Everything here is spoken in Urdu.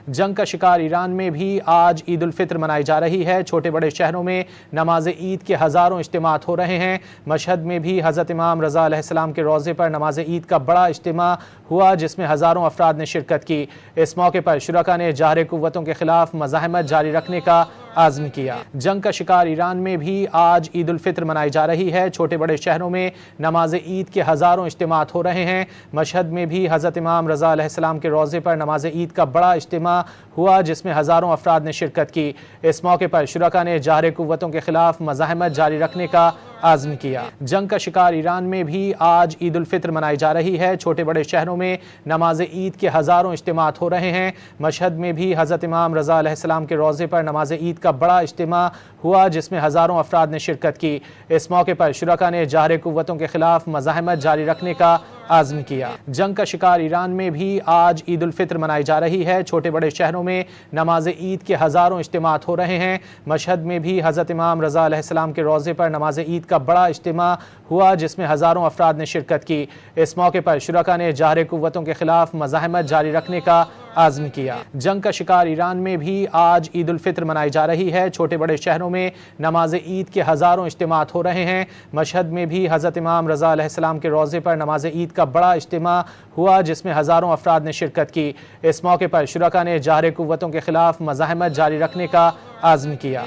جنگ کا شکار ایران میں بھی آج عید الفطر منائی جا رہی ہے۔ چھوٹے بڑے شہروں میں نماز عید کے ہزاروں اجتماعات ہو رہے ہیں۔ مشہد میں بھی حضرت امام رضا علیہ السلام کے روضے پر نماز عید کا بڑا اجتماع ہوا، جس میں ہزاروں افراد نے شرکت کی۔ اس موقع پر شرکاء نے جارح قوتوں کے خلاف مزاحمت جاری رکھنے کا عزم کیا۔ جنگ کا شکار ایران میں بھی آج عید الفطر منائی جا رہی ہے۔ چھوٹے بڑے شہروں میں نماز عید کے ہزاروں اجتماعات ہو رہے ہیں۔ مشہد میں بھی حضرت امام رضا علیہ السلام کے روضے پر نماز عید کا بڑا اجتماع ہوا، جس میں ہزاروں افراد نے شرکت کی۔ اس موقع پر شرکاء نے جارح قوتوں کے خلاف مزاحمت جاری رکھنے کا عزم کیا۔ جنگ کا شکار ایران میں بھی آج عید الفطر منائی جا رہی ہے۔ چھوٹے بڑے شہروں میں نماز عید کے ہزاروں اجتماعات ہو رہے ہیں۔ مشہد میں بھی حضرت امام رضا علیہ السلام کے روضے پر نماز عید کا بڑا اجتماع ہوا، جس میں ہزاروں افراد نے شرکت کی۔ اس موقع پر شرکاء نے جارح قوتوں کے خلاف مزاحمت جاری رکھنے کا عزم کیا۔ جنگ کا شکار ایران میں بھی آج عید الفطر منائی جا رہی ہے۔ چھوٹے بڑے شہروں میں نماز عید کے ہزاروں اجتماعات ہو رہے ہیں۔ مشہد میں بھی حضرت امام رضا علیہ السلام کے روضے پر نماز عید کا بڑا اجتماع ہوا، جس میں ہزاروں افراد نے شرکت کی۔ اس موقع پر شرکاء نے جارح قوتوں کے خلاف مزاحمت جاری رکھنے کا عزم کیا۔ جنگ کا شکار ایران میں بھی آج عید الفطر منائی جا رہی ہے۔ چھوٹے بڑے شہروں میں نماز عید کے ہزاروں اجتماعات ہو رہے ہیں۔ مشہد میں بھی حضرت امام رضا علیہ السلام کے روضے پر نماز عید کا بڑا اجتماع ہوا، جس میں ہزاروں افراد نے شرکت کی۔ اس موقع پر شرکاء نے جارح قوتوں کے خلاف مزاحمت جاری رکھنے کا عزم کیا۔